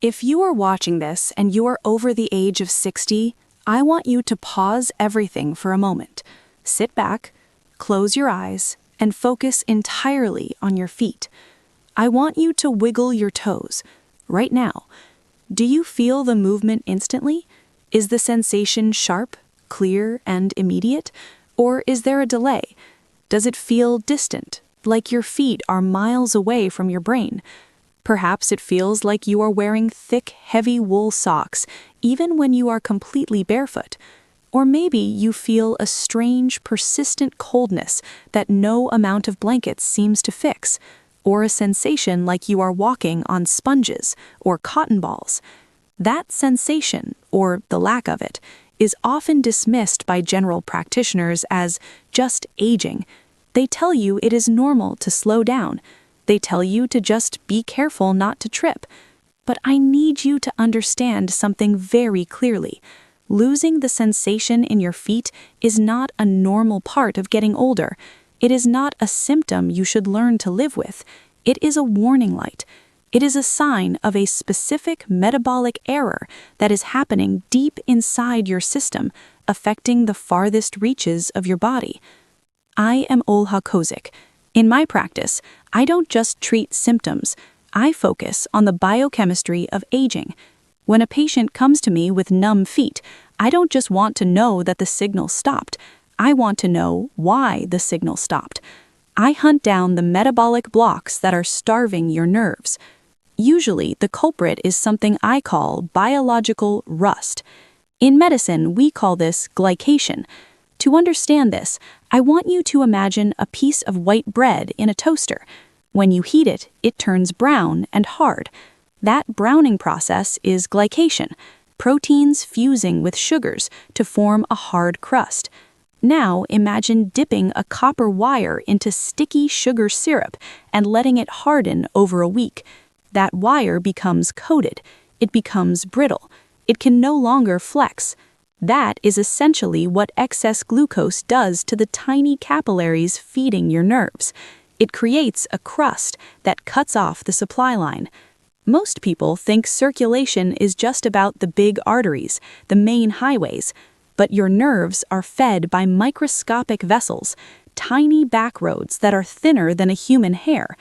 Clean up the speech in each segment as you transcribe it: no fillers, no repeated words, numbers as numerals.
If you are watching this and you are over the age of 60, I want you to pause everything for a moment. Sit back, close your eyes, and focus entirely on your feet. I want you to wiggle your toes, right now. Do you feel the movement instantly? Is the sensation sharp, clear, and immediate? Or is there a delay? Does it feel distant, like your feet are miles away from your brain? Perhaps it feels like you are wearing thick, heavy wool socks, even when you are completely barefoot. Or maybe you feel a strange, persistent coldness that no amount of blankets seems to fix, or a sensation like you are walking on sponges or cotton balls. That sensation, or the lack of it, is often dismissed by general practitioners as just aging. They tell you it is normal to slow down. They tell you to just be careful not to trip. But I need you to understand something very clearly. Losing the sensation in your feet is not a normal part of getting older. It is not a symptom you should learn to live with. It is a warning light. It is a sign of a specific metabolic error that is happening deep inside your system, affecting the farthest reaches of your body. I am Olha Kozyk. In my practice, I don't just treat symptoms. I focus on the biochemistry of aging. When a patient comes to me with numb feet, I don't just want to know that the signal stopped. I want to know why the signal stopped. I hunt down the metabolic blocks that are starving your nerves. Usually, the culprit is something I call biological rust. In medicine, we call this glycation. To understand this, I want you to imagine a piece of white bread in a toaster. When you heat it, it turns brown and hard. That browning process is glycation, proteins fusing with sugars to form a hard crust. Now imagine dipping a copper wire into sticky sugar syrup and letting it harden over a week. That wire becomes coated. It becomes brittle. It can no longer flex. That is essentially what excess glucose does to the tiny capillaries feeding your nerves. It creates a crust that cuts off the supply line. Most people think circulation is just about the big arteries, the main highways, but your nerves are fed by microscopic vessels, tiny backroads that are thinner than a human hair.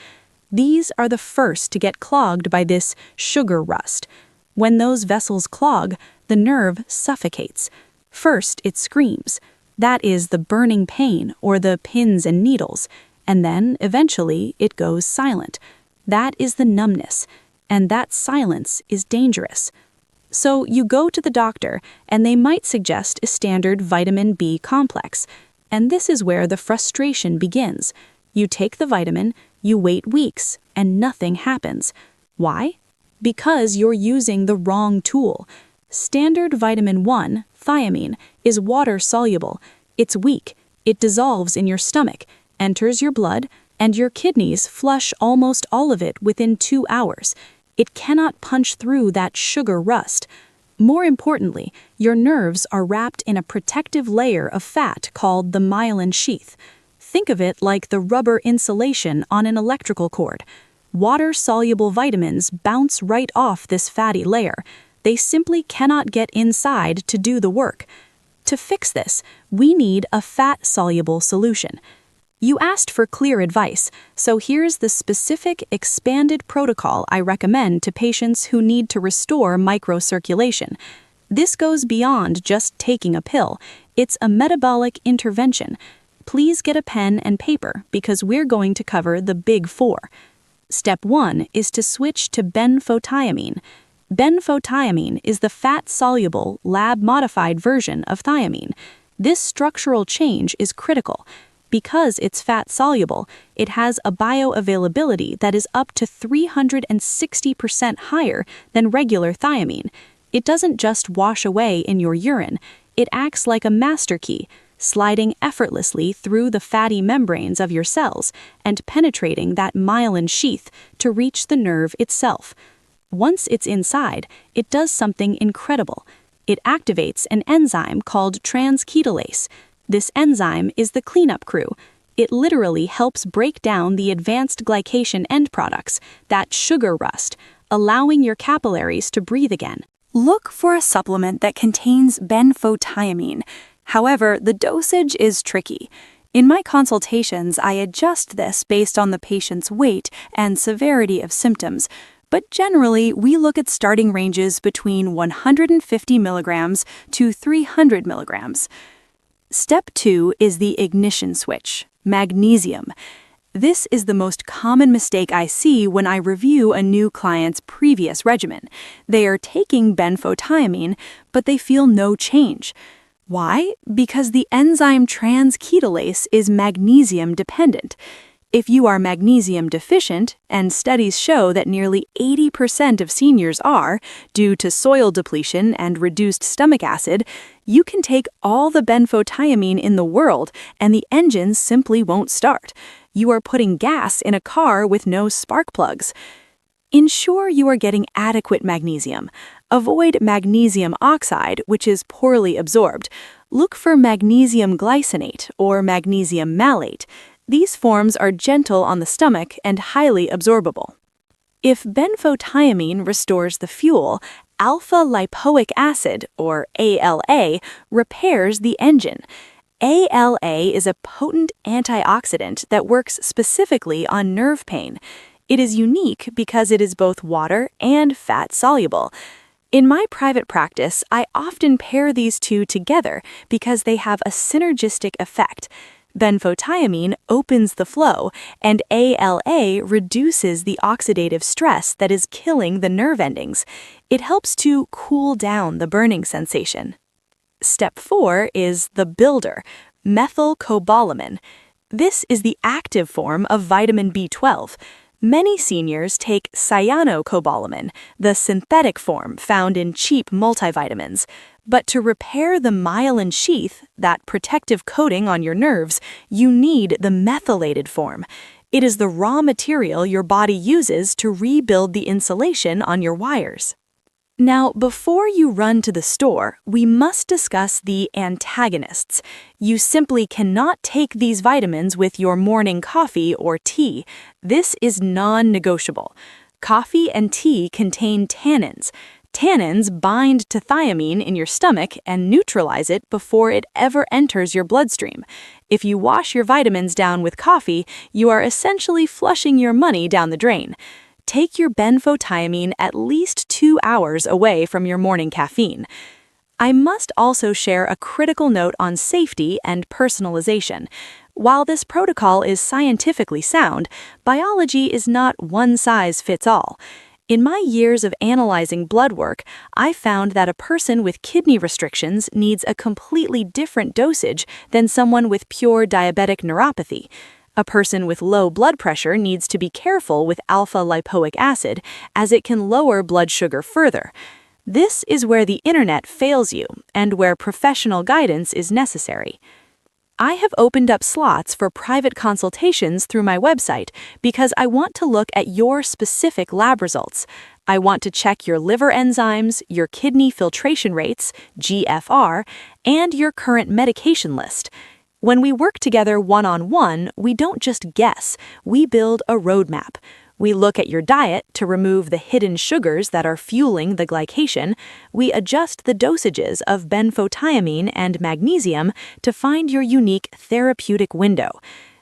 These are the first to get clogged by this sugar rust. When those vessels clog, the nerve suffocates. First, it screams. That is the burning pain or the pins and needles. And then, eventually, it goes silent. That is the numbness. And that silence is dangerous. So you go to the doctor, and they might suggest a standard vitamin B complex. And this is where the frustration begins. You take the vitamin, you wait weeks, and nothing happens. Why? Because you're using the wrong tool. Standard vitamin 1, thiamine, is water-soluble. It's weak. It dissolves in your stomach, enters your blood, and your kidneys flush almost all of it within 2 hours. It cannot punch through that sugar rust. More importantly, your nerves are wrapped in a protective layer of fat called the myelin sheath. Think of it like the rubber insulation on an electrical cord. Water-soluble vitamins bounce right off this fatty layer. They simply cannot get inside to do the work. To fix this, we need a fat-soluble solution. You asked for clear advice, so here's the specific expanded protocol I recommend to patients who need to restore microcirculation. This goes beyond just taking a pill. It's a metabolic intervention. Please get a pen and paper because we're going to cover the big four. Step 1 is to switch to benfotiamine. Benfotiamine is the fat-soluble, lab-modified version of thiamine. This structural change is critical. Because it's fat-soluble, it has a bioavailability that is up to 360% higher than regular thiamine. It doesn't just wash away in your urine. It acts like a master key, sliding effortlessly through the fatty membranes of your cells and penetrating that myelin sheath to reach the nerve itself. Once it's inside, it does something incredible. It activates an enzyme called transketolase. This enzyme is the cleanup crew. It literally helps break down the advanced glycation end products, that sugar rust, allowing your capillaries to breathe again. Look for a supplement that contains benfotiamine. However, the dosage is tricky. In my consultations, I adjust this based on the patient's weight and severity of symptoms, but generally, we look at starting ranges between 150 milligrams to 300 milligrams. Step 2 is the ignition switch, magnesium. This is the most common mistake I see when I review a new client's previous regimen. They are taking benfotiamine, but they feel no change. Why? Because the enzyme transketolase is magnesium dependent. If you are magnesium deficient, and studies show that nearly 80% of seniors are, due to soil depletion and reduced stomach acid, you can take all the benfotiamine in the world and the engine simply won't start. You are putting gas in a car with no spark plugs. Ensure you are getting adequate magnesium. Avoid magnesium oxide, which is poorly absorbed. Look for magnesium glycinate or magnesium malate. These forms are gentle on the stomach and highly absorbable. If benfotiamine restores the fuel, alpha-lipoic acid, or ALA, repairs the engine. ALA is a potent antioxidant that works specifically on nerve pain. It is unique because it is both water and fat-soluble. In my private practice, I often pair these two together because they have a synergistic effect. Benfotiamine opens the flow, and ALA reduces the oxidative stress that is killing the nerve endings. It helps to cool down the burning sensation. Step 4 is the builder, Methylcobalamin. This is the active form of vitamin B12. Many seniors take cyanocobalamin, the synthetic form found in cheap multivitamins. But to repair the myelin sheath, that protective coating on your nerves, you need the methylated form. It is the raw material your body uses to rebuild the insulation on your wires. Now, before you run to the store, we must discuss the antagonists. You simply cannot take these vitamins with your morning coffee or tea. This is non-negotiable. Coffee and tea contain tannins. Tannins bind to thiamine in your stomach and neutralize it before it ever enters your bloodstream. If you wash your vitamins down with coffee, you are essentially flushing your money down the drain. Take your benfotiamine at least 2 hours away from your morning caffeine. I must also share a critical note on safety and personalization. While this protocol is scientifically sound, biology is not one size fits all. In my years of analyzing blood work, I found that a person with kidney restrictions needs a completely different dosage than someone with pure diabetic neuropathy. A person with low blood pressure needs to be careful with alpha-lipoic acid, as it can lower blood sugar further. This is where the internet fails you, and where professional guidance is necessary. I have opened up slots for private consultations through my website because I want to look at your specific lab results. I want to check your liver enzymes, your kidney filtration rates, GFR, and your current medication list. When we work together one-on-one, we don't just guess, we build a roadmap. We look at your diet to remove the hidden sugars that are fueling the glycation. We adjust the dosages of benfotiamine and magnesium to find your unique therapeutic window.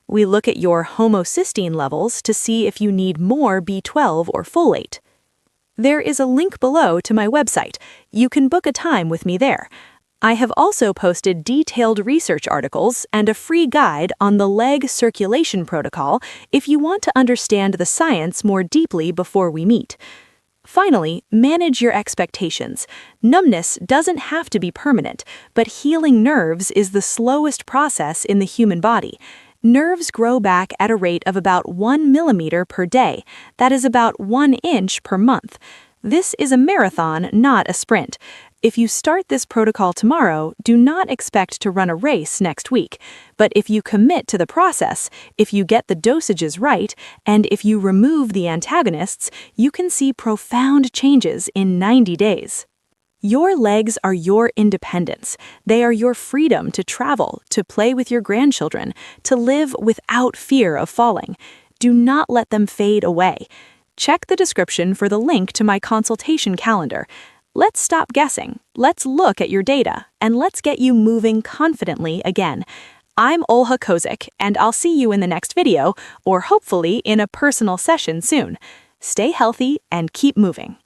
We look at your homocysteine levels to see if you need more B12 or folate. There is a link below to my website. You can book a time with me there. I have also posted detailed research articles and a free guide on the leg circulation protocol if you want to understand the science more deeply before we meet. Finally, manage your expectations. Numbness doesn't have to be permanent, but healing nerves is the slowest process in the human body. Nerves grow back at a rate of about 1 millimeter per day. That is about 1 inch per month. This is a marathon, not a sprint. If you start this protocol tomorrow, do not expect to run a race next week. But if you commit to the process, if you get the dosages right, and if you remove the antagonists, you can see profound changes in 90 days. Your legs are your independence. They are your freedom to travel, to play with your grandchildren, to live without fear of falling. Do not let them fade away. Check the description for the link to my consultation calendar. Let's stop guessing, let's look at your data, and let's get you moving confidently again. I'm Olha Kozyk, and I'll see you in the next video, or hopefully in a personal session soon. Stay healthy and keep moving.